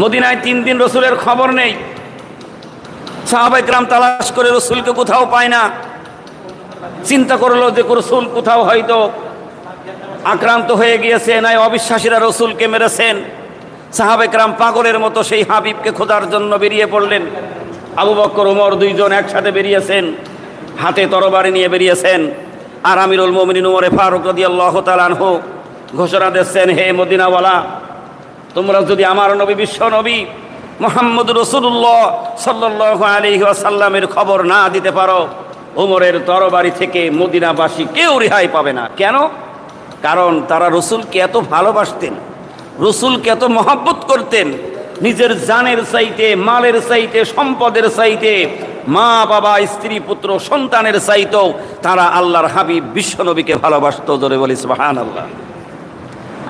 মদিনায় 3 দিন রসুলের খবর নেই। সাহাবায়ে কেরাম তালাশ করে রসুলকে কোথাও পায় না। চিন্তা করলো যে রসুল কোথাও হয়তো আক্রান্ত হয়ে গিয়েছে, নাই অবিশ্বাসীরা রসুলকে মেরেছেন। সাহাবায়ে কেরাম পাগলের মতো সেই হাবিবকে খোঁজার জন্য বেরিয়ে পড়লেন। আবু বকর ওমর 2 জন একসাথে বেরিয়েছেন, হাতে তরবারি নিয়ে বেরিয়েছেন। আর আমিরুল মুমিনিন ওমরে ফারুক রাদিয়াল্লাহু তাআলা আনহু ঘোষণা দিচ্ছেন, হে মদিনাওয়ালা, তোমরা যদি আমার নবী, বিশ্ব নবী মুহাম্মদ রাসূলুল্লাহ সাল্লাল্লাহু আলাইহি ওয়াসাল্লামের খবর না দিতে পারো, ওমরের তরবারি থেকে মদিনাবাসী কেউ রেহাই পাবে না। কেন? কারণ তারা রসুলকে এত ভালোবাসতেন, রসুলকে এত মহব্বত করতেন, নিজের জানের চাইতে, মালের চাইতে, সম্পদের চাইতে, মা বাবা, স্ত্রী পুত্র সন্তানের চাইতেও তারা আল্লাহর হাবিব বিশ্বনবীকে ভালোবাসতো। জোরে বলি সুবহানাল্লাহ।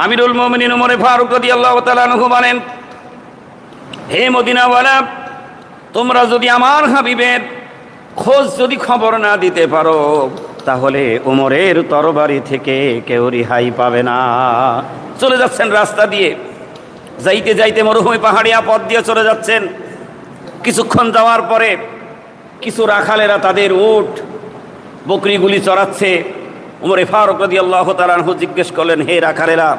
আমিরুল মুমিনিন ওমর ফারুক রাদিয়াল্লাহু তাআলা আনহু বলেন, হে মদিনাওয়ালা, তোমরা যদি আমার হাবিবের খোঁজ যদি খবর না দিতে পারো, তাহলে ওমরের তরবারি থেকে কেউ রেহাই পাবে না। চলে যাচ্ছেন রাস্তা দিয়ে, যাইতে যাইতে মরুভূমি পাহাড়িয়া পথ দিয়ে চলে যাচ্ছেন। কিছুক্ষণ যাওয়ার পরে কিছু রাখালেরা তাদের উট বকরিগুলি চড়াচ্ছে। ওমরে ফারুক রাদিয়াল্লাহু তাআলা আনহু জিজ্ঞেস করলেন, হে রাখালেরা,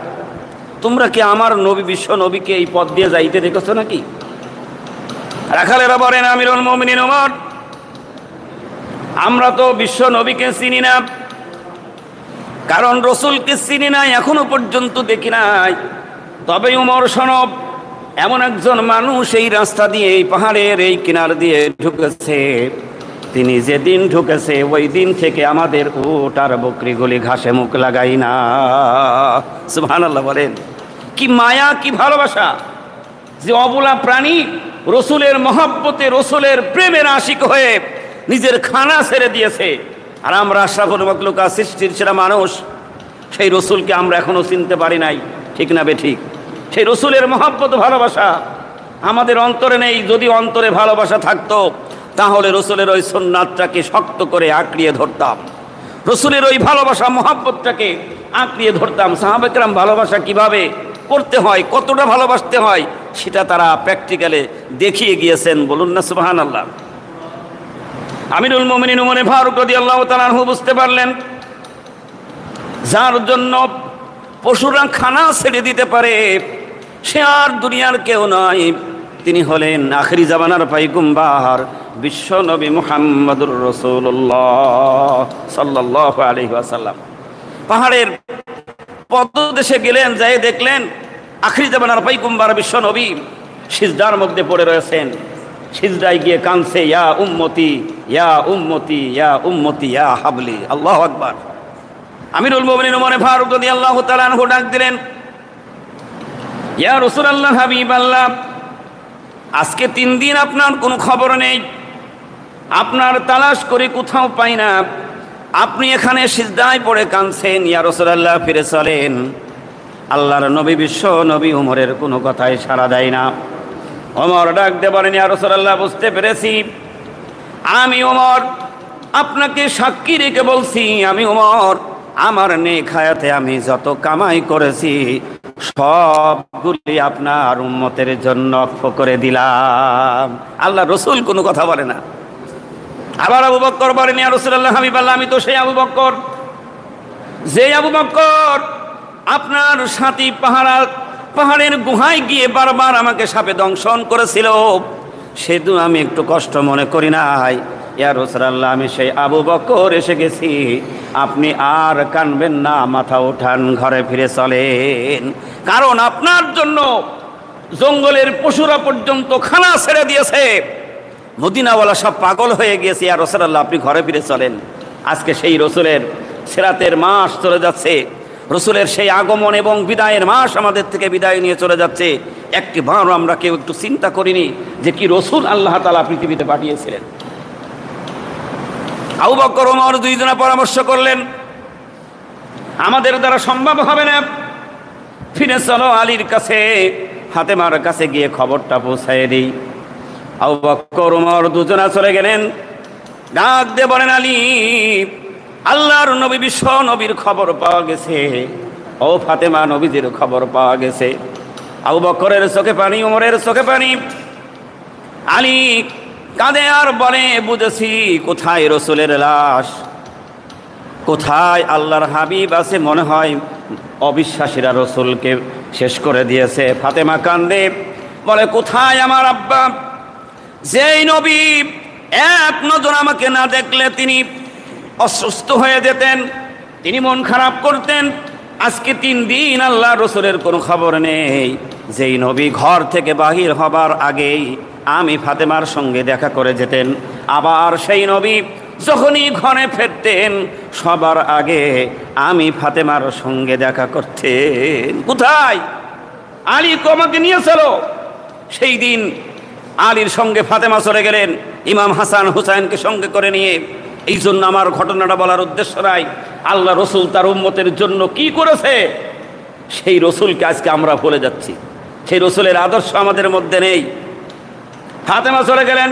তোমরা কি আমার নবী, বিশ্ব নবীকে এই পথ দিয়ে যাইতে দেখেছো নাকি? রাখালেরা বলেন, আমিরুল মুমিনিন ওমর, আমরা তো বিশ্ব নবীকে চিনি না, কারণ রসুলকে চিনি নাই, এখনো পর্যন্ত দেখি নাই। তবে ওমর শোনো, এমন একজন মানুষ এই রাস্তা দিয়ে, এই পাহাড়ের এই কিনার দিয়ে ঢুকেছে, তিনি যেদিন ঢুকেছে ওই দিন থেকে আমাদের উট আর বকরিগুলি ঘাসে মুখ লাগাই না। সুবহানাল্লাহ বলেন। কি মায়া, কি ভালোবাসা যে অবলা প্রাণী রসুলের মহব্বতে, রসুলের প্রেমের আশিক হয়ে নিজের খানা ছেড়ে দিয়েছে। আর আমরা আশরাফুল মাখলুকাত, সৃষ্টির সেরা মানুষ, সেই রসুলকে আমরা এখনো চিনতে পারি নাই। ঠিক না বেঠিক? সেই রসুলের মহব্বত, ভালোবাসা আমাদের অন্তরে নেই। যদি অন্তরে ভালোবাসা থাকতো, তাহলে রসুলের ওই সুন্নাতটাকে শক্ত করে আঁকড়িয়ে ধরতাম, রসুলের ওই ভালোবাসা মহব্বতটাকে আঁকড়িয়ে ধরতাম। সাহাবায়ে কেরাম ভালোবাসা কিভাবে করতে হয়, কতটা ভালোবাসতে হয়, সেটা তারা প্র্যাকটিক্যালে দেখিয়ে গিয়েছেন। বলুন না সুবহানাল্লাহ। আমিরুল মুমিনিন ওমর ফারুক রাদিয়াল্লাহু তাআলা আনহু বুঝতে পারলেন, যার জন্য পশুরা খানা ছেড়ে দিতে পারে, সে আর দুনিয়ার কেউ নয়, তিনি হলেন আখিরি জামানার পয়গম্বর বিশ্ব নবী মুহাম্মদুর রাসূলুল্লাহ সাল্লাল্লাহু আলাইহি ওয়াসাল্লাম। পাহাড়ের পদদেশে গেলেন, যাই দেখলেন আখিরি জামানার পয়গম্বর বিশ্ব নবী সিজদার মধ্যে পড়ে রয়েছেন। সিজদায় গিয়ে কাঁদছে, ইয়া উম্মতি, ইয়া উম্মতি, ইয়া উম্মতি, ইয়া হাবলি। আল্লাহু আকবার। আমিরুল মুমিনিন ওমর ফারুক রাদিয়াল্লাহু তাআলা আনহু ডাক দিলেন, ইয়া রাসূলুল্লাহ, হাবিবাল্লাহ, আজকে 3 দিন আপনার কোনো খবর নেই, আপনার তালাশ করে কোথাও পাই না, আপনি এখানে সিজদায় পড়ে কাঁদছেন। ইয়া রাসূলুল্লাহ, ফিরে চলেন। আল্লাহর নবী, বিশ্ব নবী ওমরের কোনো কথাই সাড়া দেয় না। ওমর ডাক দিয়ে বলেন, ইয়া রাসূলুল্লাহ, বুঝতে পেরেছি, আমি ওমর আপনাকে সাক্ষী রেখে বলছি, আমি ওমর আমার নেক হায়াতে আমি যত কামাই করেছি সবগুলি আপনার উম্মতের জন্য অক্ষ করে দিলাম। আল্লাহ রসুল কোনো কথা বলে না। আবার আবু বকর বলেন, ইয়া রাসূলুল্লাহ, হাবিবাল্লাহ, আমি তো সেই আবু বকর, যে আবু বকর আপনার সাথী পাহাড়ের গুহায় গিয়ে বারবার আমাকে সাপে দংশন করেছিল, সেদিন আমি একটু কষ্ট মনে করি নাই। ইয়া রাসূলুল্লাহ, আমি সেই আবু বকর এসে গেছি, আপনি আর কানবেন না, মাথা উঠান, ঘরে ফিরে চলেন, কারণ আপনার জন্য জঙ্গলের পশুরা পর্যন্ত খানা ছেড়ে দিয়েছে, মদিনাওয়ালা সব পাগল হয়ে গিয়েছে। ইয়া রাসূলুল্লাহ, আপনি ঘরে ফিরে চলেন। আজকে সেই রসুলের সিরাতের মাস চলে যাচ্ছে, রসুলের সেই আগমন এবং বিদায়ের মাস আমাদের থেকে বিদায় নিয়ে চলে যাচ্ছে। একটি বারও আমরা কেউ একটু চিন্তা করিনি যে কি রসুল আল্লাহ তাআলা পৃথিবীতে পাঠিয়েছিলেন। আবু বকর ওমর 2 জনে পরামর্শ করলেন, আমাদের দ্বারা সম্ভব হবে না, ফিরে চলো আলীর কাছে, ফাতেমার কাছে গিয়ে খবরটা পৌঁছায় দিই। আবু বকর ওমর 2 জনে চলে গেলেন। ডাক দিয়ে বলেন, আলী, আল্লাহর নবী, বিশ্ব নবীর খবর পাওয়া গেছে, ও ফাতেমা, নবীজির খবর পাওয়া গেছে। আবু বকরের চোখে পানি, ওমরের চোখে পানি। আলী কাঁদে আর বলে, বুঝেছি কোথায় রসুলের লাশ, কোথায় আল্লাহর হাবিব আছে, মনে হয় অবিশ্বাসীরা রসুলকে শেষ করে দিয়েছে। ফাতেমা কান্দে বলে, কোথায় আমার আব্বা, যেই নবী এক নজর আমাকে না দেখলে তিনি অসুস্থ হয়ে যেতেন, তিনি মন খারাপ করতেন। আজকে 3 দিন আল্লাহ রসুলের কোনো খবর নেই। যেই নবী ঘর থেকে বাহির হবার আগেই আমি ফাতেমার সঙ্গে দেখা করে যেতেন, আবার সেই নবী যখনই ঘরে ফিরতেন সবার আগে আমি ফাতেমার সঙ্গে দেখা করতেন। কোথায়? আলী আমাকে নিয়ে চলো। সেই দিন আলীর সঙ্গে ফাতেমা চলে গেলেন, ইমাম হাসান হুসাইনকে সঙ্গে করে নিয়ে। এই জন্য আমার ঘটনাটা বলার উদ্দেশ্য নাই, আল্লাহ রসুল তার উম্মতের জন্য কি করেছে সেই রসুলকে আজকে আমরা ভুলে যাচ্ছি। সেই রসুলের আদর্শ আমাদের মধ্যে নেই। ফাতেমা চলে গেলেন।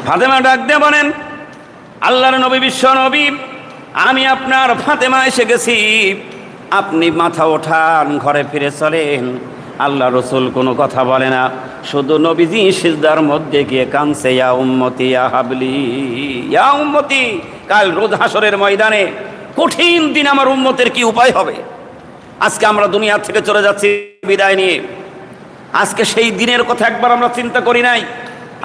ফাতেমা ডাক দিয়ে বলেন, আল্লাহর নবী, বিশ্ব নবী, আমি আপনার ফাতেমা এসে গেছি, আপনি মাথা ওঠান, ঘরে ফিরে চলেন। আল্লাহ রসুল কোনো কথা বলে না, শুধু নবীজি সিজদার মধ্যে গিয়ে কাঁদছে, ইয়া উম্মতি ইয়া হাবলি, ইয়া উম্মতি। কাল রোজ হাসরের ময়দানে কঠিন দিন আমার উম্মতের কি উপায় হবে? আজকে আমরা দুনিয়া থেকে চলে যাচ্ছি বিদায় নিয়ে। আজকে সেই দিনের কথা একবার আমরা চিন্তা করি নাই।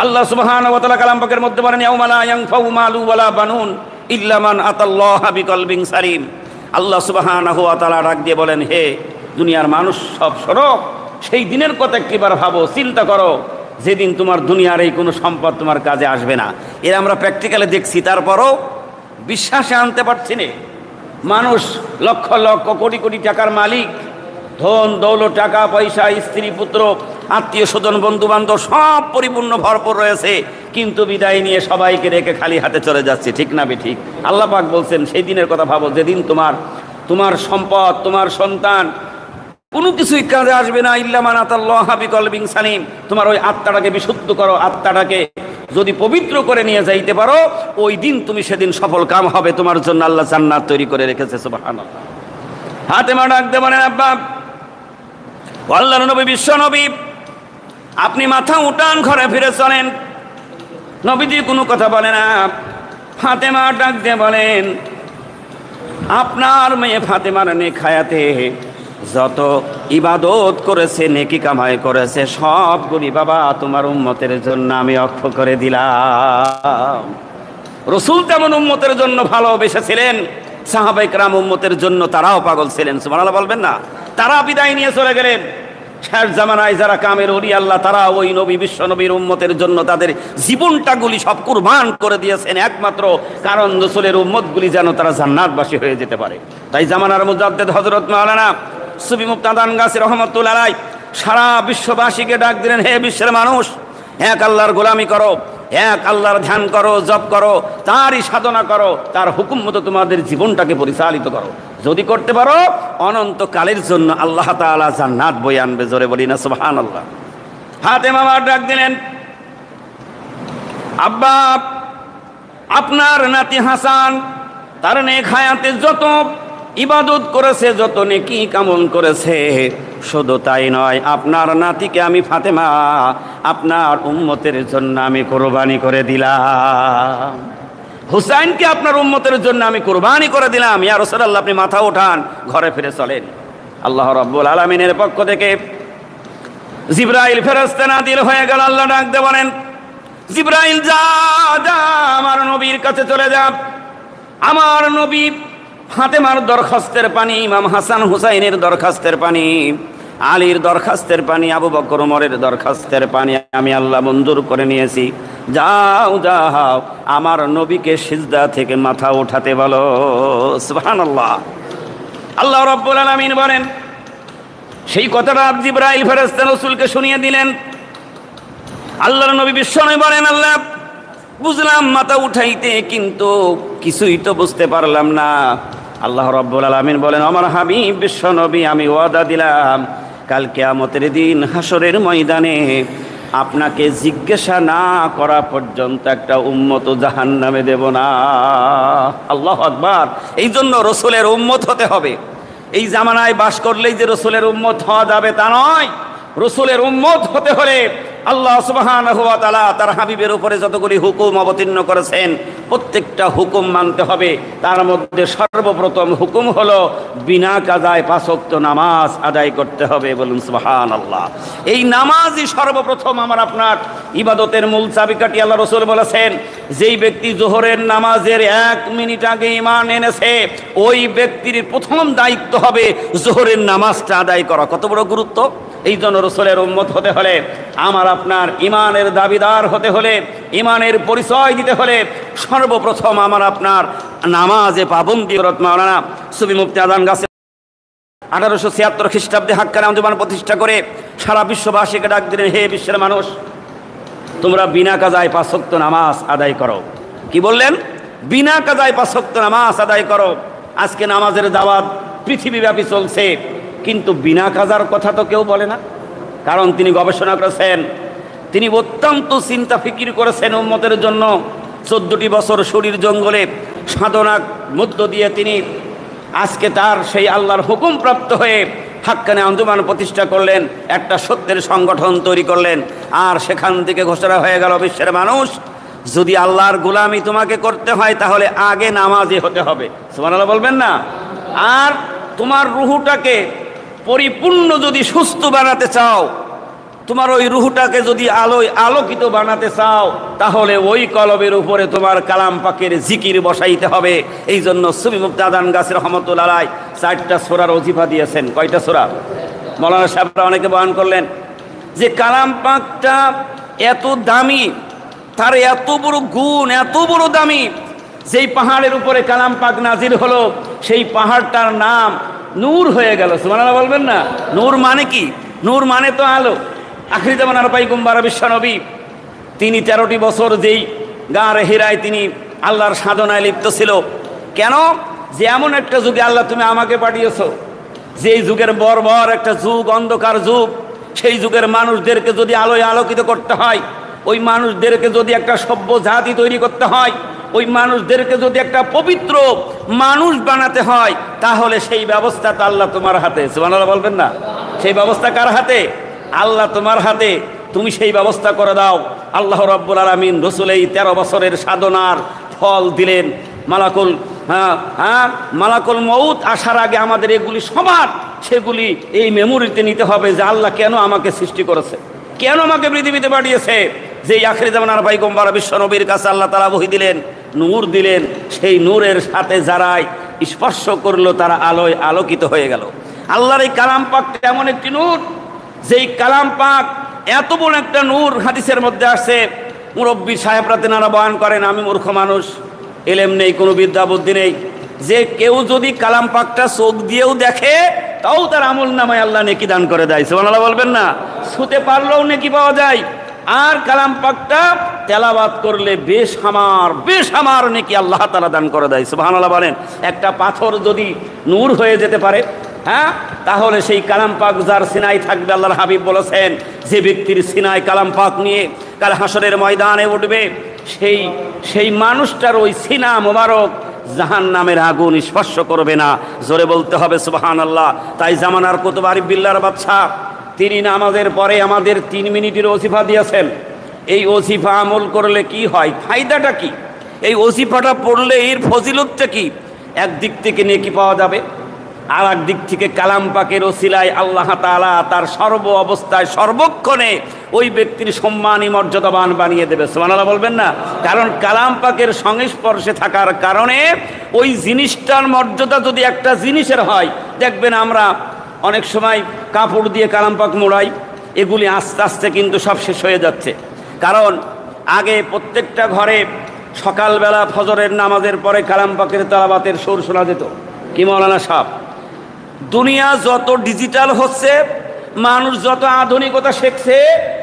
আল্লাহ সুবহানাহু ওয়া তাআলা কালাম পাকের মধ্যে বলেন, ইয়াউমা লা ইয়ানফাউ মালু ওয়ালা বানুন ইল্লা মান আতাল্লাহা বিকলবিন সালিম। আল্লাহ সুবহানাহু ওয়া তাআলা ডাক দিয়ে বলেন, হে দুনিয়ার মানুষ সব শোনো, সেই দিনের কথা একবার ভাবো, চিন্তা করো, যেদিন তোমার দুনিয়ার এই কোনো সম্পদ তোমার কাজে আসবে না। এর আমরা প্র্যাকটিক্যালে দেখছি, তারপরও বিশ্বাসে আনতে পারছি না। মানুষ লক্ষ লক্ষ কোটি কোটি টাকার মালিক, ধন দৌলত, টাকা পয়সা, স্ত্রী পুত্র, আত্মীয় স্বজন, বন্ধু বান্ধব সব পরিপূর্ণ ভরপুর রয়েছে, কিন্তু বিদায় নিয়ে সবাইকে রেখে খালি হাতে চলে যাচ্ছে। ঠিক না ঠিক? আল্লাহ পাক বলছেন, সেই দিনের কথা ভাবো, যেদিন তোমার সম্পদ, তোমার সন্তান কোনো কিছুই কাজে আসবে না। ইল্লা মান আতাল্লাহা বিকলবিন সালিম। তোমার ওই আত্মাটাকে বিশুদ্ধ করো, আত্মাটাকে যদি পবিত্র করে নিয়ে যাইতে পারো, ওই দিন তুমি সেদিন সফল কাম হবে, তোমার জন্য আল্লাহ জান্নাত তৈরি করে রেখেছে। সুবহানাল্লাহ। ফাতেমা ডাকতে বলেন, আব্বা, আল্লাহর নবী, বিশ্ব নবী, আপনি মাথা উঠান, ঘরে ফিরে চলেন। নবীজি কোনো কথা বলে না। ফাতেমা ডাকতে বলেন, আপনার মেয়ে ফাতেমার নেখায়াতে যত ইবাদত করেছে, নেকি কামাই করেছে, সবগুলি বাবা তোমার উম্মতের জন্য আমি অক্ষ করে দিলাম। রসুল তেমন উম্মতের জন্য ভালোবেসেছিলেন, সাহাবায়ে কেরাম উম্মতের জন্য তারাও পাগল ছিলেন। সুবহানাল্লাহ বলবেন না? তারা বিদায় নিয়ে চলে গেলেন। শেষ জামানায় যারা কামের ওলি আল্লাহ, তারা ওই নবী, বিশ্ব নবীর উম্মতের জন্য তাদের জীবনটাগুলি সব কুরবান করে দিয়েছেন, একমাত্র কারণ রসুলের উম্মতগুলি যেন তারা জান্নাতবাসী হয়ে যেতে পারে। তাই জামানার মুজাদ্দেদ হযরত মাওলানা সুফি মুক্তাদান গাছী রহমাতুল্লাহ আলাইহি সারা বিশ্ববাসীকে ডাক দিলেন, হে বিশ্বের মানুষ, এক আল্লাহর গোলামি করো, এক আল্লাহর ধ্যান করো, জপ করো, তারই সাধনা করো, তার হুকুম মতো তোমাদের জীবনটাকে পরিচালিত করো। যদি করতে পারো, অনন্তকালের জন্য আল্লাহ তাআলা জান্নাত বয়ে আনবে। জোরে বলি না সুবহানাল্লাহ। ফাতেমা মা ডাক দিলেন, আব্বা, আপনার নাতি হাসান তার নেক হায়াতে যত ইবাদত করেছে, যত নেকি কামল করেছে, শুধু তাই নয়, আপনার নাতিকে আমি ফাতেমা আপনার উম্মতের জন্য আমি কোরবানি করে দিলাম। হুসাইনকে আপনার উম্মতের জন্য আমি কোরবানি করে দিলাম। ইয়া রাসূলুল্লাহ, আপনি মাথা ওঠান, ঘরে ফিরে চলেন। আল্লাহ রাব্বুল আলামিনের পক্ষ থেকে জিবরাইল ফেরেশতা নাযিল হয়ে গেল। আল্লাহ ডাক দিয়ে বলেন, জিবরাইল যা যা আমার নবীর কাছে চলে যা। আমার নবী ফাতেমার দরখাস্তের পানি, ইমাম হাসান হুসাইনের দরখাস্তের পানি, আলীর দরখাস্তের পানি, আবু বকর ওমরের দরখাস্তের পানি আমি আল্লাহ মঞ্জুর করে নিয়েছি। যাও যাও, আমার নবীকে সিজদা থেকে মাথা উঠাতে বলো। সুবহানাল্লাহ। আল্লাহ রাব্বুল আলামিন বলেন, সেই কথাটা জিবরাইল ফেরেশতা রাসূলকে শুনিয়ে দিলেন। আল্লাহর নবী বিশ্বনবী বলেন, আল্লাহ বুঝলাম মাথা উঠাইতে, কিন্তু কিছুই তো বুঝতে পারলাম না। আল্লাহ রাব্বুল আলামিন বলেন, আমার হাবিব বিশ্বনবী, আমি ওয়াদা দিলাম কাল কিয়ামতের দিন হাসরের ময়দানে আপনাকে জিজ্ঞাসা না করা পর্যন্ত একটা উম্মত জাহান্নামে দেব না। আল্লাহু আকবার। এই জন্য রসুলের উম্মত হতে হবে। এই জামানায় বাস করলেই যে রসুলের উম্মত হওয়া যাবে তা নয়। রসুলের উম্মত হতে হলে আল্লাহ সুবহানাহু ওয়া তাআলা তার হাবিবের উপরে যতগুলি হুকুম অবতীর্ণ করেছেন প্রত্যেকটা হুকুম মানতে হবে। তার মধ্যে সর্বপ্রথম হুকুম হলো বিনা কাজায় 5 ওয়াক্ত নামাজ আদায় করতে হবে। বলুন সুবহানাল্লাহ। এই নামাজই সর্বপ্রথম আমার আপনার ইবাদতের মূল চাবিকাঠি। আল্লাহ রসুল বলেছেন, যেই ব্যক্তি জোহরের নামাজের 1 মিনিট আগে ঈমান এনেছে ওই ব্যক্তির প্রথম দায়িত্ব হবে জোহরের নামাজটা আদায় করা। কত বড় গুরুত্ব! এই জন্য রসুলের উম্মত হতে হলে, আমার আপনার ইমানের দাবিদার হতে হলে, ইমানের পরিচয় দিতে হলে সর্বপ্রথম আমার আপনার নামাজে পাবন্দি। মাওলানা সুফি মুফতি আজান গাছে 1876 খ্রিস্টাব্দে হাক্কানি আঞ্জুমান প্রতিষ্ঠা করে সারা বিশ্ববাসীকে ডাক দিলেন, হে বিশ্বের মানুষ, তোমরা বিনা কাজায় 5 ওয়াক্ত নামাজ আদায় করো। কি বললেন? বিনা কাজায় 5 ওয়াক্ত নামাজ আদায় করো। আজকে নামাজের দাওয়াত পৃথিবীব্যাপী চলছে, কিন্তু বিনা কাজার কথা তো কেউ বলে না। কারণ তিনি গবেষণা করেছেন, তিনি অত্যন্ত চিন্তা ফিকির করেছেন উম্মতের জন্য। 14টি বছর শরীর জঙ্গলে সাধনার মধ্য দিয়ে তিনি আজকে তার সেই আল্লাহর হুকুম প্রাপ্ত হয়ে হাক্কানি আঞ্জুমান প্রতিষ্ঠা করলেন, একটা সত্যের সংগঠন তৈরি করলেন। আর সেখান থেকে ঘোষণা হয়ে গেল, বিশ্বের মানুষ, যদি আল্লাহর গোলামি তোমাকে করতে হয় তাহলে আগে নামাজি হতে হবে। সুবহানাল্লাহ বলবেন না? আর তোমার রুহুটাকে পরিপূর্ণ যদি সুস্থ বানাতে চাও, তোমার ওই রুহুটাকে যদি আলোয় আলোকিত বানাতে চাও, তাহলে ওই কলবের উপরে তোমার কালাম পাকের জিকির বসাইতে হবে। এই জন্য সুফি মুফতি আজান গাছি রহমতুল্লাহ আলাইহি 4টা সূরার ওজিফা দিয়েছেন। কয়টা সূরা? মাওলানা সাহেবরা অনেকে বয়ান করলেন যে কালাম পাকটা এত দামি, তার এত বড় গুণ, এত বড় দামি। যেই পাহাড়ের উপরে কালাম পাক নাজিল হলো সেই পাহাড়টার নাম নূর হয়ে গেল। সুবহানাল্লাহ বলবেন না? নূর মানে কি? নূর মানে তো আলো। আখিরি জামানার পয়গম্বর বিশ্বনবী তিনি 13টি বছর যেই গারে হিরায় তিনি আল্লাহর সাধনায় লিপ্ত ছিল। কেন? যে এমন একটা যুগে আল্লাহ তুমি আমাকে পাঠিয়েছো, যেই যুগের বর্বর একটা যুগ, অন্ধকার যুগ, সেই যুগের মানুষদেরকে যদি আলোয় আলোকিত করতে হয়, ওই মানুষদেরকে যদি একটা সভ্য জাতি তৈরি করতে হয়, ওই মানুষদেরকে যদি একটা পবিত্র মানুষ বানাতে হয়, তাহলে সেই ব্যবস্থা তো আল্লাহ তোমার হাতে। সুবহানাল্লাহ বলবেন না? সেই ব্যবস্থা কার হাতে? আল্লাহ তোমার হাতে। তুমি সেই ব্যবস্থা করে দাও। আল্লাহ রাব্বুল আলামিন রসুল এই 13 বছরের সাধনার ফল দিলেন। মালাকুল মউত আসার আগে আমাদের এগুলি সবার সেগুলি এই মেমোরিতে নিতে হবে যে আল্লাহ কেন আমাকে সৃষ্টি করেছে, কেন আমাকে পৃথিবীতে পাঠিয়েছে। যে আখিরি জামানার পয়গম্বর বিশ্বনবীর কাছে আল্লাহ তাআলা ওহী দিলেন, নূর দিলেন। সেই নূরের সাথে যারাই স্পর্শ করলো তারা আলোয় আলোকিত হয়ে গেল। আল্লাহর এই কালাম পাকটা এমন একটি নূর, যেই কালাম পাক এত বড় একটা নূর। হাদিসের মধ্যে আসছে, মুরব্বী সাহেবরা তেনারা বয়ান করেন, আমি মূর্খ মানুষ, এলেম নেই, কোনো বিদ্যা বুদ্ধি নেই, যে কেউ যদি কালাম পাকটা চোখ দিয়েও দেখে তাও তার আমল নামায় আল্লাহ নেকি দান করে দেয়। সুবহানাল্লাহ বলবেন না? ছুতে পারলেও নেকি পাওয়া যায়। আর কালাম পাকটা তেলাওয়াত করলে বেশামার নেকি আল্লাহ তাআলা দান করে দেয়। সুবহানাল্লাহ বলেন। একটা পাথর যদি নূর হয়ে যেতে পারে, তাহলে সেই কালাম পাক যার সিনায় থাকবে, আল্লাহর হাবিব বলেছেন, যে ব্যক্তির সিনায় কালাম পাক নিয়ে কাল হাসরের ময়দানে উঠবে, সেই মানুষটার ওই সিনা মোবারক জাহান্নামের আগুন স্পর্শ করবে না। জোরে বলতে হবে সুবহানাল্লাহ। তাই জামানার কুতুব আরিফ বিল্লাহর বাদশা তিনি নামাজের পরে আমাদের 3 মিনিটের ওজিফা দিয়েছেন। এই ওজিফা আমল করলে কি হয়, ফায়দাটা কি? এই ওজিফাটা পড়লে এর ফজিলতটা কি? একদিক থেকে নেকি পাওয়া যাবে, আর একদিক থেকে কালাম পাকের ওসিলায় আল্লাহ তাআলা তার সর্ব অবস্থায় সর্বক্ষণে ওই ব্যক্তির সম্মানী মর্যাদাবান বানিয়ে দেবে। সুবহানাল্লাহ বলবেন না? কারণ কালাম পাকের সংস্পর্শে থাকার কারণে ওই জিনিসটার মর্যাদা যদি একটা জিনিসের হয়, দেখবেন আমরা অনেক সময় কাপড় দিয়ে কালাম পাক মোড়াই, এগুলি আস্তে আস্তে কিন্তু সব শেষ হয়ে যাচ্ছে। কারণ আগে প্রত্যেকটা ঘরে সকালবেলা ফজরের নামাজের পরে কালাম পাকের তেলাওয়াতের সুর শোনা যেত। কি মাওলানা সাহেব? দুনিয়া যত ডিজিটাল হচ্ছে, মানুষ যত আধুনিকতা শিখছে,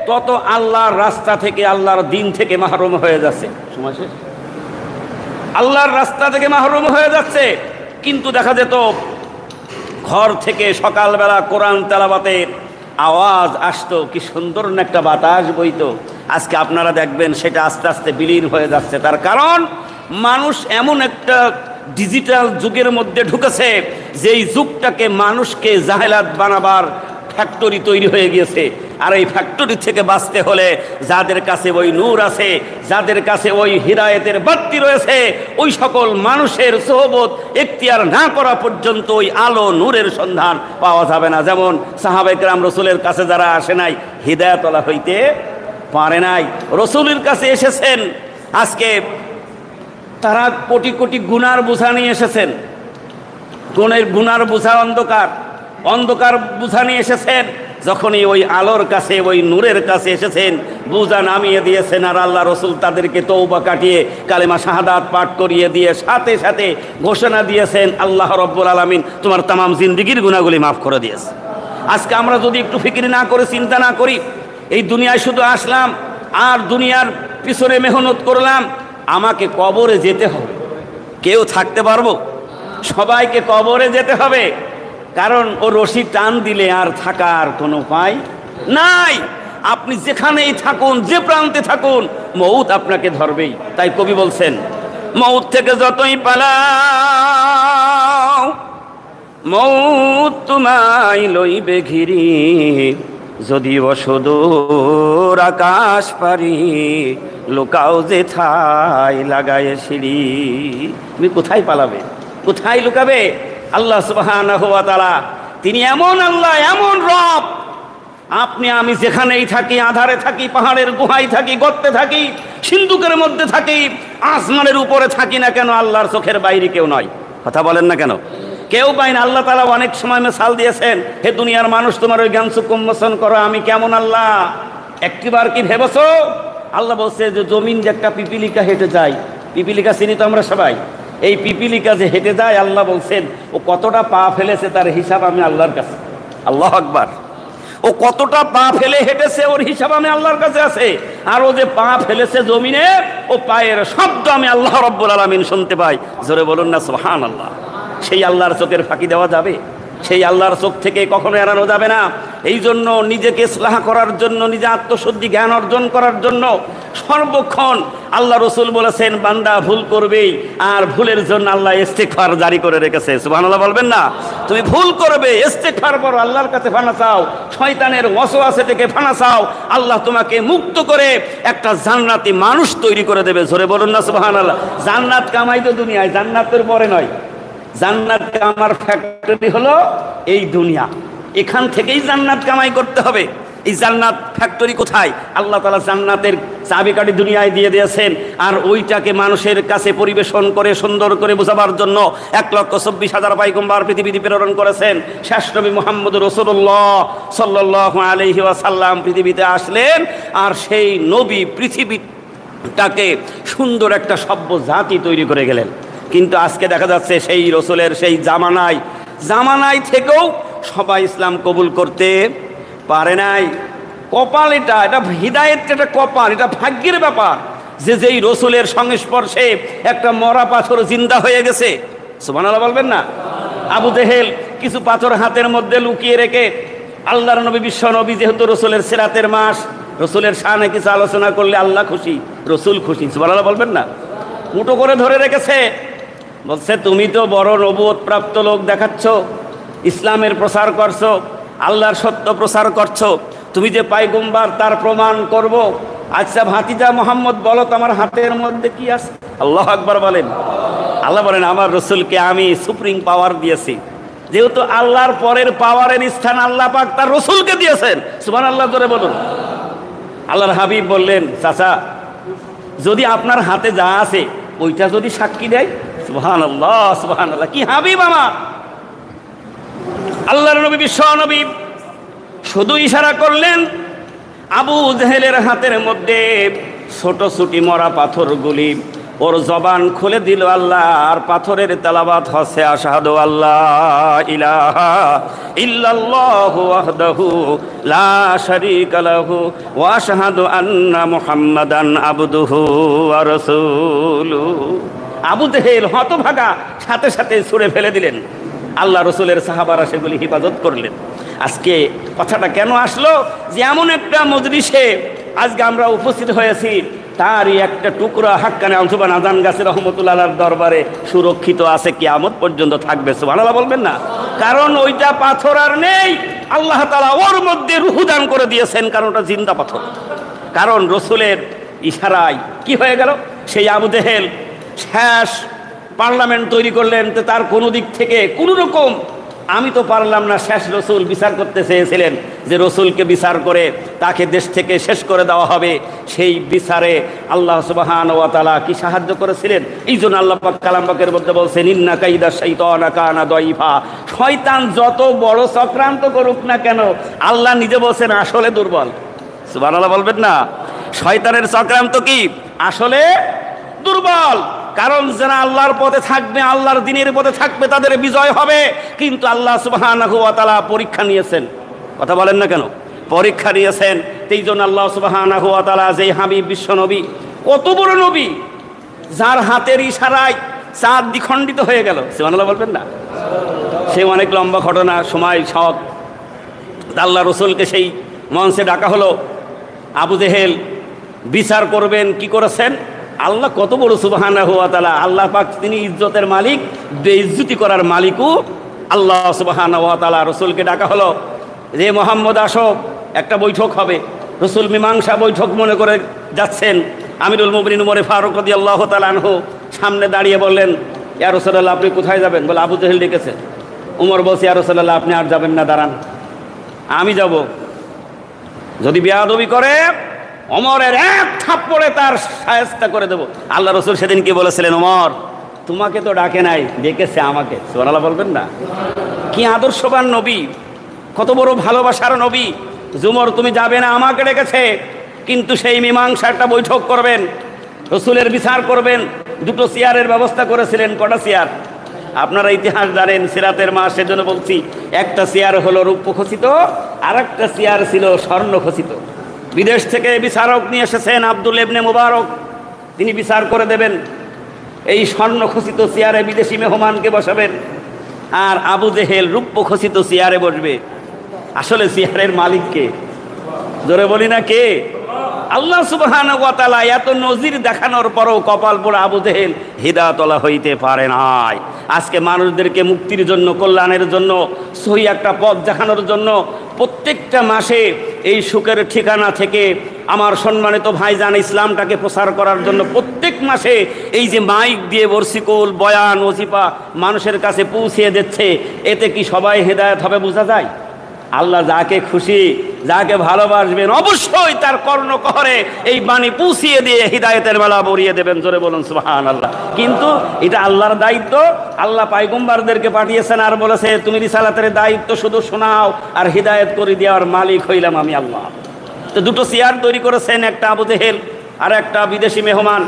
তত আল্লাহর রাস্তা থেকে, আল্লাহর দিন থেকে মাহরুম হয়ে যাচ্ছে। সময় শেষ। আল্লাহর রাস্তা থেকে মাহরুম হয়ে যাচ্ছে। কিন্তু দেখা যেত ঘর থেকে সকালবেলা কোরআন তেলাওয়াতের আওয়াজ আসতো, কি সুন্দর একটা বাতাস বইতো। আজকে আপনারা দেখবেন সেটা আস্তে আস্তে বিলীন হয়ে যাচ্ছে। তার কারণ মানুষ এমন একটা ডিজিটাল যুগের মধ্যে ঢুকেছে, যেই যুগটাকে মানুষকে জাহেলাত বানাবার ফ্যাক্টরি তৈরি হয়ে গিয়েছে। আর এই ফ্যাক্টরি থেকে বাঁচতে হলে যাদের কাছে ওই নূর আছে, যাদের কাছে ওই হিদায়েতের বাতি রয়েছে, ওই সকল মানুষের সোহবত এখতিয়ার না করা পর্যন্ত ওই আলো নূরের সন্ধান পাওয়া যাবে না। যেমন সাহাবায়ে কেরাম রসুলের কাছে যারা আসে নাই, হিদায়াতওয়ালা হইতে পারে নাই। রসুলের কাছে এসেছেন, আজকে তারা কোটি কোটি গুনার বোঝা নিয়ে এসেছেন, গুনার বোঝা, অন্ধকার বোঝা নিয়ে এসেছেন। যখনই ওই আলোর কাছে, ওই নূরের কাছে এসেছেন, বোঝা নামিয়ে দিয়েছেন। আর আল্লাহ রসুল তাদেরকে তওবা কাটিয়ে কালেমা শাহাদাত পাঠ করিয়ে দিয়ে সাথে সাথে ঘোষণা দিয়েছেন, আল্লাহ রব্বুল আলামিন তোমার তামাম জিন্দিগির গুনাহগুলি মাফ করে দিয়েছে। আজকে আমরা যদি একটু ফিকির না করে, চিন্তা না করি, এই দুনিয়ায় শুধু আসলাম আর দুনিয়ার পিছনে মেহনত করলাম, আমাকে কবরে যেতে হবে। কেউ থাকতে পারবো? সবাইকে কবরে যেতে হবে, কারণ ও রশি টান দিলে আর থাকার কোনো উপায় নাই। আপনি যেখানেই থাকুন, যে প্রান্তে থাকুন, মউত আপনাকে ধরবেই। তাই কবি বলছেন, মউত থেকে যতই পালাও, মউত তোমায় লইবে ঘিরি, যদি অসদূর আকাশ পারি, লুকাও যে ঠাই লাগায় সিঁড়ি। তুমি কোথায় পালাবে, কোথায় লুকাবে? আল্লাহ সুবহানাহু ওয়া তাআলা তিনি এমন আল্লাহ, এমন রব, আপনি আমি যেখানেই থাকি, আধারে থাকি, পাহাড়ের গুহায় থাকি, গর্তে থাকি, সিন্ধুকের মধ্যে থাকি, আসমানের উপরে থাকি না কেন, আল্লাহর চোখের বাইরে কেউ নয়। কথা বলেন না কেন? কেউ পাই না। আল্লাহ তাআলা অনেক সময় মিসাল দিয়েছেন, হে দুনিয়ার মানুষ, তোমার ওই জ্ঞান চক্ষু উন্মোচন করো, আমি কেমন আল্লাহ একটিবার কি ভেবেছো? আল্লাহ বলছে যে জমিন যে একটা পিপিলিকা হেঁটে যায়, পিপিলিকা চিনি তো আমরা সবাই, এই পিপিলিকা যে হেঁটে যায়, আল্লাহ বলছেন ও কতটা পা ফেলেছে তার হিসাব আমি আল্লাহর কাছে। আল্লাহু আকবার। ও কতটা পা ফেলে হেঁটেছে, ওর হিসাব আমি আল্লাহর কাছে আছে। আর ও যে পা ফেলেছে জমিনে, ও পায়ের শব্দ আমি আল্লাহ রব্বুল আলামিন শুনতে পাই। জোরে বলুন না সুবহানাল্লাহ। সেই আল্লাহর চোখের ফাঁকি দেওয়া যাবে? সেই আল্লাহর চোখ থেকে কখনো এড়ানো যাবে না। এই জন্য নিজেকে ইসলাহ করার জন্য, নিজে আত্মশুদ্ধি জ্ঞান অর্জন করার জন্য সর্বক্ষণ আল্লাহ রসুল বলেছেন, বান্দা ভুল করবেই, আর ভুলের জন্য আল্লাহ ইস্তিগফার জারি করে রেখেছে। সুবহানাল্লাহ বলবেন না? তুমি ভুল করবে, ইস্তিগফার করো, আল্লাহর কাছে ফানা চাও, শয়তানের ওয়াসওয়াসা থেকে ফানা চাও, আল্লাহ তোমাকে মুক্ত করে একটা জান্নাতি মানুষ তৈরি করে দেবে। জোরে বলুন না সুবহানাল্লাহ। জান্নাত কামাই তো দুনিয়ায়, জান্নাতের পরে নয়। জান্নাত কামার ফ্যাক্টরি হলো এই দুনিয়া, এখান থেকেই জান্নাত কামাই করতে হবে। এই জান্নাত ফ্যাক্টরি কোথায়? আল্লাহ তাআলা জান্নাতের চাবিকাঠি দুনিয়ায় দিয়ে দিয়েছেন, আর ওইটাকে মানুষের কাছে পরিবেশন করে সুন্দর করে বোঝাবার জন্য 1,24,000 পয়গম্বর পৃথিবীতে প্রেরণ করেছেন। শেষ নবী মুহাম্মদুর রাসূলুল্লাহ সাল্লাল্লাহু আলাইহি ওয়াসাল্লাম পৃথিবীতে আসলেন, আর সেই নবী পৃথিবীটাকে সুন্দর একটা সভ্য জাতি তৈরি করে গেলেন। কিন্তু আজকে দেখা যাচ্ছে সেই রসুলের সেই জামানায় থেকেও সবাই ইসলাম কবুল করতে পারে নাই। কপাল এটা হিদায়েত, এটা কপাল, এটা ভাগ্যের ব্যাপার যে যেই রসুলের সংস্পর্শে একটা মরা পাথর জিন্দা হয়ে গেছে। সুবহানাল্লাহ বলবেন না? আবু জেহেল কিছু পাথর হাতের মধ্যে লুকিয়ে রেখে, আল্লাহর নবী, বিশ্ব নবী যেহেতু রসুলের সিরাতের মাস, রসুলের শানে কিছু আলোচনা করলে আল্লাহ খুশি, রসুল খুশি। সুবহানাল্লাহ বলবেন না? মুঠো করে ধরে রেখেছে, বলছে তুমি তো বড় নবুয়ত প্রাপ্ত লোক দেখাচ্ছ, ইসলামের প্রচার করছো, আল্লাহর সত্য প্রচার করছো, তুমি যে পয়গম্বর তার প্রমাণ করব। আচ্ছা ভাতিজা মোহাম্মদ বলো তো আমার হাতের মধ্যে কি আছে? আল্লাহু আকবার বলেন। আল্লাহ বলেন আমার রসুলকে আমি সুপ্রিম পাওয়ার দিয়েছি। যেহেতু আল্লাহর পরের পাওয়ারের স্থান আল্লাহ পাক তার রসুলকে দিয়েছেন। সুবহানাল্লাহ জোরে বলুন। আল্লাহর হাবিব বললেন, চাচা যদি আপনার হাতে যা আছে ওইটা যদি সাক্ষী দেয়, সুবহানাল্লাহ সুবহানাল্লাহ, কি হাবিব আমার! আল্লাহর নবী, বিশ্ব নবী শুধু ইশারা করলেন, আবু জেহেলের হাতের মধ্যে ছোট ছুটি মরা পাথরগুলি, ওর জবান খুলে দিল আল্লাহ, আর পাথরের তেলাওয়াত হচ্ছে আশহাদু আল্লাহ ইলাহা ইল্লাল্লাহু ওয়াহদাহু লা শারীকা লাহু ওয়া আশহাদু আন্না মুহাম্মাদান আবদুহু ওয়া রাসূলুহু। আবু জেহেল হতভাগা, সাথে সাথে ছুঁড়ে ফেলে দিলেন। আল্লাহ রসুলের সাহাবারা সেগুলি হেফাজত করলেন। আজকে কথাটা কেন আসলো যে এমন একটা মজলিসে আজকে আমরা উপস্থিত হয়েছি, তারই একটা টুকরা হাক্কানে আনসুবান আজান গাছে রহমতুল্লাহর দরবারে সুরক্ষিত আছে, কিয়ামত পর্যন্ত থাকবে। সুবহানাল্লাহ বলবেন না? কারণ ওইটা পাথর আর নেই, আল্লাহ তাআলা ওর মধ্যে রূহ দান করে দিয়েছেন, কারণ ওটা জিন্দা পাথর। কারণ রসুলের ইশারায় কি হয়ে গেল, সেই আবু জেহেল শেষ পার্লামেন্ট তৈরি করলেন, তো তার কোনো দিক থেকে কোনো রকম আমি তো পারলাম না, শেষ রসুল বিচার করতে চেয়েছিলেন যে রসুলকে বিচার করে তাকে দেশ থেকে শেষ করে দেওয়া হবে। সেই বিচারে আল্লাহ সুবহানাহু ওয়া তাআলা কি সাহায্য করেছিলেন? এই জন্য আল্লাহ পাক কালাম পাকের মধ্যে বলছেন, ইন্না কাইদা শাইতানা কানা দাইফা। শয়তান যত বড় চক্রান্ত করুক না কেন, আল্লাহ নিজে বলছেন আসলে দুর্বল। সুবহানাল্লাহ বলবেন না? শয়তানের চক্রান্ত কি আসলে দুর্বল। কারণ যারা আল্লাহর পথে থাকবে, আল্লাহর দ্বীনের পথে থাকবে, তাদের বিজয় হবে। কিন্তু আল্লাহ সুবহানাহু ওয়া তাআলা পরীক্ষা নিয়েছেন। কথা বলেন না কেন? পরীক্ষা নিয়েছেন। এই জন্য আল্লাহ সুবহানাহু ওয়া তাআলা যে হাবিব বিশ্ব নবী, কত বড় নবী, যার হাতের ইশারায় চাঁদ দ্বিখণ্ডিত হয়ে গেল। সুবহানাল্লাহ বলবেন না? সে অনেক লম্বা ঘটনা, সময় শখ। আল্লাহ রসুলকে সেই মঞ্চে ডাকা হলো। আবু জেহেল বিচার করবেন, কি করেছেন? আল্লাহ কত বড় সুবহানাহু ওয়া তাআলা, আল্লাহ পাক তিনি ইজ্জতের মালিক, বেইজ্জতি করার মালিকও আল্লাহ সুবহানাহু ওয়া তাআলা। রসুলকে ডাকা হলো যে মোহাম্মদ আসো, একটা বৈঠক হবে। রসুল মীমাংসা বৈঠক মনে করে যাচ্ছেন। আমিরুল মুমিনিন ওমর ফারুক রাদিয়াল্লাহু তাআলা আনহু সামনে দাঁড়িয়ে বললেন, ইয়া রাসূলুল্লাহ আপনি কোথায় যাবেন? বলে আবু জেহেল ডেকেছে। উমর বলছে, ইয়া রাসূলুল্লাহ আপনি আর যাবেন না, দাঁড়ান, আমি যাব। যদি বেয়াদবি করে ওমরের এক থাপ্পড়ে তার শায়েস্তা করে দেব। আল্লাহ রসুল সেদিন কি বলেছিলেন? ওমর তোমাকে তো ডাকে নাই, ডেকেছে আমাকে। সুবহানাল্লাহ বলবেন না? কি আদর্শবান নবী, কত বড় ভালোবাসার নবী। উমর তুমি যাবে না, আমাকে ডেকেছে। কিন্তু সেই মীমাংসা একটা বৈঠক করবেন, রসুলের বিচার করবেন। দুটো চেয়ারের ব্যবস্থা করেছিলেন। কটা চেয়ার? আপনারা ইতিহাস জানেন, সিরাতের মাস, সেজন্য বলছি। একটা চেয়ার হলো রূপ্য খচিত, আর একটা চেয়ার ছিল স্বর্ণ খচিত। বিদেশ থেকে বিচারক নিয়ে এসেছেন আব্দুল ইবনে মুবারক, তিনি বিচার করে দেবেন। এই স্বর্ণ খচিত চেয়ারে বিদেশি মেহমানকে বসাবেন, আর আবু জেহেল রূপ্য খচিত চেয়ারে বসবে। আসলে চেয়ারের মালিক কে? জোরে বলি না কে? আল্লাহ সুবহানাহু ওয়া তাআলা। এত নজির দেখানোর পরও কপাল পোড়া আবু জেহেল হিদায়াতওয়ালা হইতে পারে নাই। আজকে মানুষদেরকে মুক্তির জন্য, কল্যাণের জন্য, সহি একটা পথ দেখানোর জন্য প্রত্যেকটা মাসে এই সুখের ঠিকানা থেকে আমার সম্মানিত ভাইজান ইসলামটাকে প্রচার করার জন্য প্রত্যেক মাসে এই যে মাইক দিয়ে বর্ষিকুল, বয়ান, ওজিফা মানুষের কাছে পৌঁছিয়ে দিচ্ছে, এতে কি সবাই হেদায়েত হবে বোঝা যায়? আল্লাহ যাকে খুশি, যাকে ভালোবাসবেন, অবশ্যই তার কর্ণকহরে এই বাণী পৌঁছিয়ে দিয়ে হিদায়েতের বেলা বরিয়ে দেবেন। জোরে বলুন সুবহানাল্লাহ। কিন্তু এটা আল্লাহর দায়িত্ব। আল্লাহ পয়গম্বরদেরকে পাঠিয়েছেন আর বলেছে তুমি রিসালাতের দায়িত্ব শুধু শোনাও, আর হিদায়েত করে দেওয়ার মালিক হইলাম আমি আল্লাহ। তো দুটো চেয়ার তৈরি করেছেন, একটা আবু জেহেল আর একটা বিদেশি মেহমান।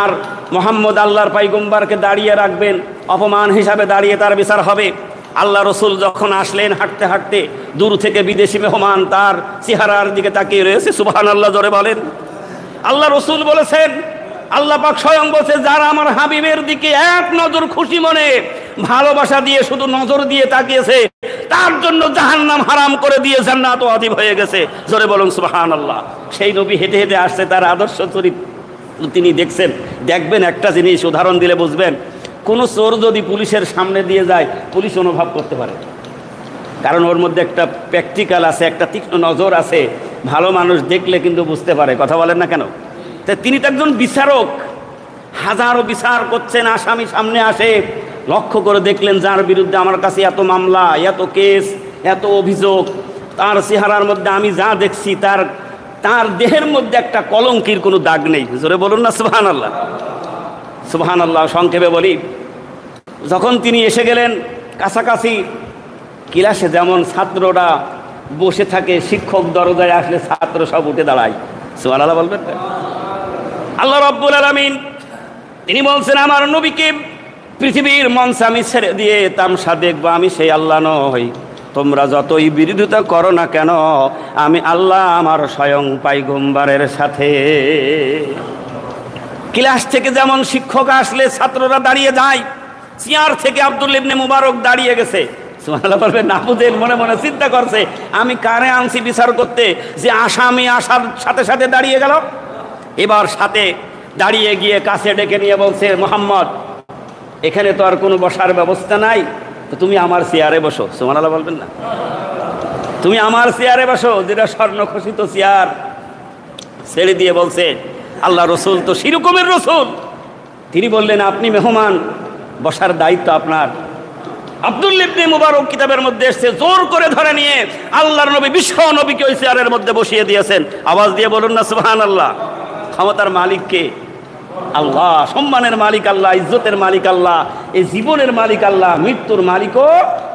আর মোহাম্মদ আল্লাহর পয়গম্বরকে দাঁড়িয়ে রাখবেন, অপমান হিসাবে দাঁড়িয়ে তার বিচার হবে। আল্লাহ রসুল যখন আসলেন হাঁটতে হাঁটতে, দূর থেকে বিদেশি মেহমান তার চেহারার দিকে তাকিয়ে রয়েছে। সুবহানাল্লাহ জোরে বলেন। আল্লাহ রসুল বলেছেন, আল্লাহ পাক স্বয়ং বলছে, যারা আমার হাবিবের দিকে এক নজর খুশি মনে ভালোবাসা দিয়ে শুধু নজর দিয়ে তাকিয়েছে, তার জন্য জাহান্নাম হারাম করে দিয়ে জান্নাত ওয়াজিব হয়ে গেছে। জোরে বলুন সুবহানাল্লাহ। সেই নবী হেঁটে হেঁটে আসছে, তার আদর্শ চরিত্র তিনি দেখছেন। দেখবেন একটা জিনিস, উদাহরণ দিলে বুঝবেন। কোনো চোর যদি পুলিশের সামনে দিয়ে যায়, পুলিশ অনুভব করতে পারে, কারণ ওর মধ্যে একটা প্র্যাকটিক্যাল আছে, একটা তীক্ষ্ণ নজর আছে। ভালো মানুষ দেখলে কিন্তু বুঝতে পারে। কথা বলেন না কেন? তাই তিনি তো একজন বিচারক, হাজারো বিচার করছেন, আসামি সামনে আসে, লক্ষ্য করে দেখলেন যার বিরুদ্ধে আমার কাছে এত মামলা, এত কেস, এত অভিযোগ, তার চেহারার মধ্যে আমি যা দেখছি, তার দেহের মধ্যে একটা কলঙ্কির কোনো দাগ নেই। জোরে বলুন না সুবহানাল্লাহ। সুবহানাল্লাহ। সংক্ষেপে বলি, যখন তিনি এসে গেলেন কাছাকাছি, ক্লাসে যেমন ছাত্ররা বসে থাকে, শিক্ষক দরজায় আসলে ছাত্র সব উঠে দাঁড়ায়। সুবহানাল্লাহ বলবেন। আল্লাহ রাব্বুল আলামিন তিনি বলছেন, আমার নবীকে পৃথিবীর মঞ্চ আমি ছেড়ে দিয়ে তামসা দেখবো, আমি সেই আল্লাহ নই। তোমরা যতই বিরোধিতা করো না কেন, আমি আল্লাহ আমার স্বয়ং পয়গম্বরের সাথে। ক্লাস থেকে যেমন শিক্ষক আসলে ছাত্ররা দাঁড়িয়ে যায়, চেয়ার থেকে আব্দুল ইবনে মুবারক দাঁড়িয়ে গেছে। সুবহানাল্লাহ বলবেন। আবু জেহেল মনে মনে চিন্তা করছে, আমি কারে আনছি বিচার করতে, যে আসামি আসার সাথে সাথে দাঁড়িয়ে গেল। এবার সাথে দাঁড়িয়ে গিয়ে কাছে ডেকে নিয়ে বলছে, মোহাম্মদ, এখানে তো আর কোনো বসার ব্যবস্থা নাই, তো তুমি আমার চেয়ারে বসো। সুবহানাল্লাহ বলবেন না? তুমি আমার চেয়ারে বসো, যেটা স্বর্ণ খচিত চেয়ার। ছেড়ে দিয়ে বলছে, আল্লাহ রসুল তো সেরকমের রসুল। তিনি বললেন, আপনি মেহমান, বসার দায়িত্ব আপনার। আব্দুল্লাহ ইবনে মুবারক কিতাবের মধ্যে এসেছে, জোর করে ধরে নিয়ে আল্লাহর নবী, বিশ্ব নবীকে ওই চেয়ারের মধ্যে বসিয়ে দিয়েছেন। আওয়াজ দিয়ে বলুন না সুবহানাল্লাহ। ক্ষমতার মালিক কে? আল্লাহ। সম্মানের মালিক আল্লাহ, ইজ্জতের মালিক আল্লাহ, এই জীবনের মালিক আল্লাহ, মৃত্যুর মালিকও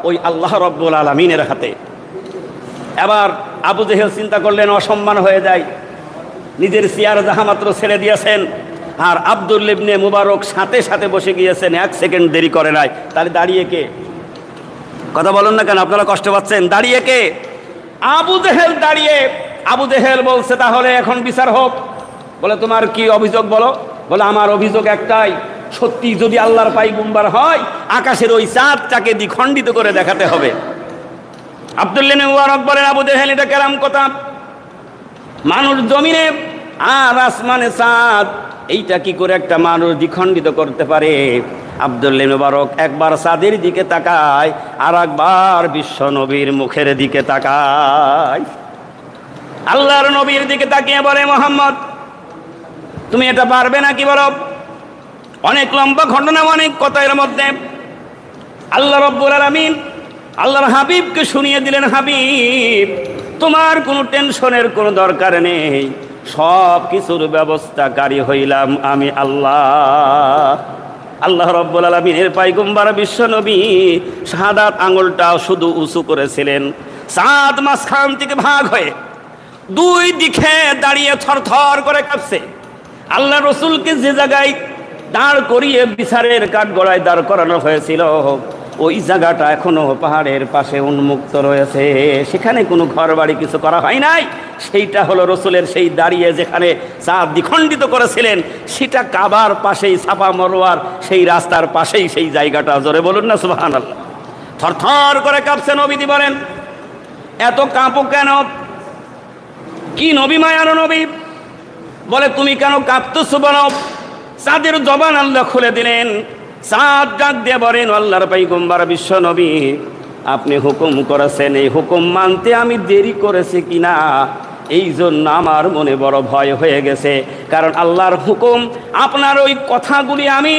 ওই আল্লাহ রব্বুল আলামিনের হাতে। এবার আবু জেহেল চিন্তা করলেন, অসম্মান হয়ে যায়, নিজের চেয়ার যাহামাত্র ছেড়ে দিয়েছেন, আর আব্দুল্লাহ ইবনে মুবারক সাথে সাথে বসে গিয়েছেন, 1 সেকেন্ড দেরি করে নাই। তাহলে দাঁড়িয়ে কে? কথা বলুন না কেন, আপনারা কষ্ট পাচ্ছেন? দাঁড়িয়ে কে? আবু জেহেল দাঁড়িয়ে। আবু জেহেল বলছে, তাহলে এখন বিচার হোক। বলে, তোমার কি অভিযোগ বলো? বলে, আমার অভিযোগ একটাই, সত্যি যদি আল্লাহর পায়গম্বর হয়, আকাশের ওই চাঁদটাকে দ্বিখণ্ডিত করে দেখাতে হবে। আব্দুল্লাহ ইবনে মুবারক বলেন, আবু জেহেল, এটা কেরাম কথা? মানুষ জমিনে আর আসমানে চাঁদ, এইটা কি করে একটা মানুষ দ্বিখণ্ডিত করতে পারে? আব্দুল্লাহ ইবনে মুবারক একবার চাঁদের দিকে তাকায়, আর একবার বিশ্ব নবীর মুখের দিকে তাকায়। আল্লাহর নবীর দিকে তাকিয়ে বলে, মোহাম্মদ, তুমি এটা পারবে নাকি বলো? অনেক লম্বা ঘটনা, অনেক কথা এর মধ্যে। আল্লাহ রব্বুল আলামিন আল্লাহর হাবিবকে শুনিয়ে দিলেন, হাবিব, তোমার কোনো টেনশনের কোনো দরকার নেই, সব কিছুর ব্যবস্থাকারী হইলাম আমি আল্লাহ। আল্লাহ রব্বুল আলামিনের পয়গম্বর বিশ্ব নবী শাহাদাত আঙুলটা শুধু উঁচু করেছিলেন, চাঁদ মাঝখান থেকে ভাগ হয়ে 2 দিকে দাঁড়িয়ে থরথর করে কাঁপছে। আল্লাহ রসুলকে যে জায়গায় দাঁড় করিয়ে বিচারের কাঠগড়ায় দাঁড় করানো হয়েছিল, ওই জায়গাটা এখনো পাহাড়ের পাশে উন্মুক্ত রয়েছে, সেখানে কোনো ঘর বাড়ি কিছু করা হয় নাই। সেইটা হলো রসুলের সেই দাঁড়িয়ে যেখানে চাঁদ দ্বিখণ্ডিত করেছিলেন, সেটা কাবার পাশেই, সাফা মরওয়ার সেই রাস্তার পাশেই সেই জায়গাটা। জোরে বলুন না সুবহানাল্লাহ। থরথর করে কাঁপছে। নবীজি বলেন, এত কাঁপো কেন? কি নবী মায়ানো নবী? বলে, তুমি কেন কাঁপতেছো বলো? চাঁদের জবান আল্লাহ খুলে দিলেন। চাঁদ ডাক দিয়ে বলেন, আল্লাহর পয়গম্বর বিশ্ব নবী, আপনি হুকুম করেছেন, এই হুকুম মানতে আমি দেরি করেছি কিনা, এই জন্য আমার মনে বড় ভয় হয়ে গেছে। কারণ আল্লাহর হুকুম, আপনার ওই কথাগুলি আমি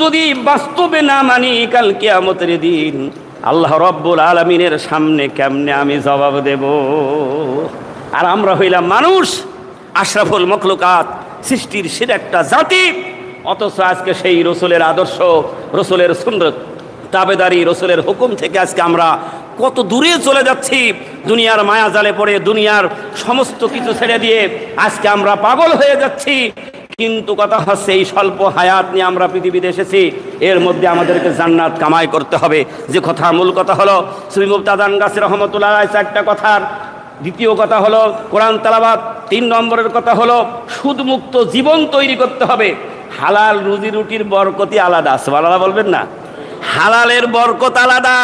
যদি বাস্তবে না মানি, কাল কিয়ামতের দিন আল্লাহ রব্বুল আলামিনের সামনে কেমনে আমি জবাব দেব? আর আমরা হইলাম মানুষ, আশরাফুল মখলুকাত, সৃষ্টির সেরা একটা জাতি, অথচ আজকে সেই রসুলের আদর্শ, রসুলের সুন্নত তাবেদারি, রসুলের হুকুম থেকে আজকে আমরা কত দূরে চলে যাচ্ছি। দুনিয়ার মায়া জালে পড়ে, দুনিয়ার সমস্ত কিছু ছেড়ে দিয়ে আজকে আমরা পাগল হয়ে যাচ্ছি। কিন্তু কথা হচ্ছে, এই স্বল্প হায়াত নিয়ে আমরা পৃথিবীতে এসেছি, এর মধ্যে আমাদেরকে জান্নাত কামাই করতে হবে। যে কথা, মূল কথা হলো, শ্রী মুফতাদান গাছী রহমতুল্লাহ আলাইহি একটা কথার। দ্বিতীয় কথা হলো কোরআন তেলাওয়াত। 3 নম্বরের কথা হলো সুদমুক্ত জীবন তৈরি করতে হবে। হালাল রুজি রুটির বরকতই আলাদা। সুবহানাল্লাহ বলবেন না? হালালের বরকত আলাদা।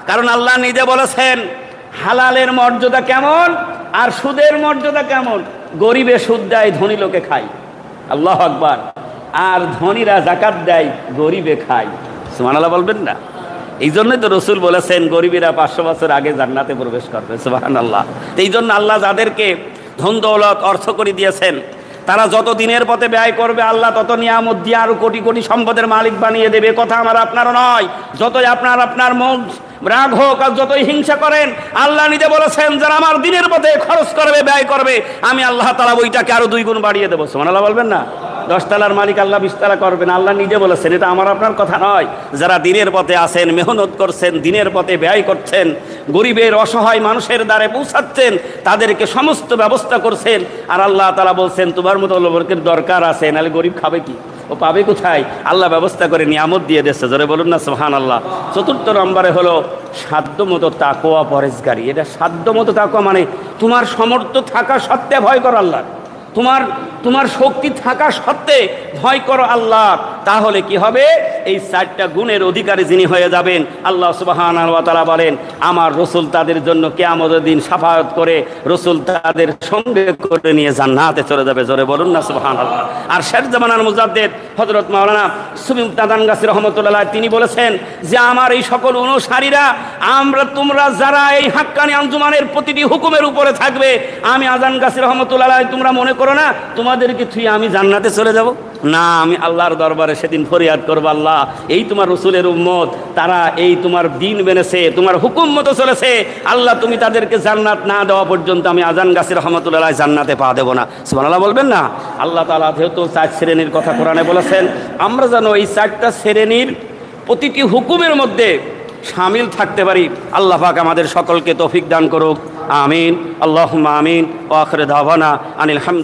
কারণ আল্লাহ নিজে বলেছেন, হালালের মর্যাদা কেমন আর সুদের মর্যাদা কেমন। গরিবে সুদ দেয়, ধনী লোকে খায়। আল্লাহু আকবার। আর ধনীরা যাকাত দেয়, গরিবে খায়। সুবহানাল্লাহ বলবেন না? এই জন্যই তো রসুল বলেছেন, গরিবেরা 500 বছর আগে জান্নাতে প্রবেশ করবে। সুবহানাল্লাহ। এই জন্য আল্লাহ যাদেরকে ধন দৌলত অর্থ করে দিয়েছেন, তারা যত দিনের পথে ব্যয় করবে, আল্লাহ তত নিয়ামত দিয়ে আরো কোটি কোটি সম্পদের মালিক বানিয়ে দেবে। কথা আমার আপনারও নয়। যতই আপনার মন রাগ হোক আর যতই হিংসা করেন, আল্লাহ নিজে বলেছেন, যারা আমার দিনের পথে খরচ করবে, ব্যয় করবে, আমি আল্লাহ তাআলা ওইটাকে আরো 2 গুণ বাড়িয়ে দেবো। সুবহানাল্লাহ বলবেন না? 10 তলার মালিক আল্লাহ 20 তলা করবেন। আল্লাহ নিজে বলেছেন, এটা আমার আপনার কথা নয়। যারা দিনের পথে আছেন, মেহনত করছেন, দিনের পথে ব্যয় করছেন, গরিবের অসহায় মানুষের দ্বারে পৌঁছাচ্ছেন, তাদেরকে সমস্ত ব্যবস্থা করছেন, আর আল্লাহ তাআলা বলছেন, তোমার মতো লোকের দরকার আছে, নাহলে গরিব খাবে কি, ও পাবে কোথায়? আল্লাহ ব্যবস্থা করে নিয়ামত দিয়ে দিচ্ছে। জোরে বলুন না সুবহানাল্লাহ। 4 নম্বরে হলো সাধ্যমতো তাকওয়া, পরহেজগারি। এটা সাধ্যমতো তাকওয়া মানে তোমার সামর্থ্য থাকা সত্ত্বে ভয় করো আল্লাহ, তোমার শক্তি থাকা সত্ত্বে ভয় করো আল্লাহ। তাহলে কি হবে? এই 4টা গুণের অধিকারী যিনি হয়ে যাবেন, আল্লাহ সুবহানাহু ওয়া তাআলা বলেন আমার রসুল তাদের জন্য কিয়ামতের দিন শাফাআত করে রসুল তাদের সঙ্গে করে নিয়ে জান্নাতে চলে যাবে। জোরে বলুন না সুবহানাল্লাহ। আর শেষ জামানার মুজাদ্দিদ হযরত মাওলানা সুফি তাদানগাসী রাহমাতুল্লাহ তিনি বলেছেন যে আমার এই সকল অনুসারীরা তোমরা যারা এই হাক্কানি আঞ্জুমানের প্রতিটি হুকুমের উপরে থাকবে, আমি আজানগাসী রাহমাতুল্লাহ তোমরা মনে করো না তোমাদেরকে থুই আমি জান্নাতে চলে যাব। না, আমি আল্লাহর দরবারে সেদিন ফরিয়াদ করবো, আল্লাহ এই তোমার রসুলের উম্মত, তারা এই তোমার দিন মেনেছে, তোমার হুকুম মতো চলেছে, আল্লাহ তুমি তাদেরকে জান্নাত না দেওয়া পর্যন্ত আমি আজানগাসী রাহমাতুল্লাহ জান্নাতে পা দেবো না। সুবহানাল্লাহ বলবেন না? আল্লাহ তাআলা যেহেতু 4 শ্রেণীর কথা কোরআনে বলেছেন, আমরা যেন এই 4টা শ্রেণীর প্রতিটি হুকুমের মধ্যে শামিল থাকতে পারি। আল্লাহ পাক আমাদের সকলকে তৌফিক দান করুক। আমিন, আল্লাহুম্মা আমিন। ওয়া আখিরু দাওয়ানা আনিল হামদুলিল্লাহ।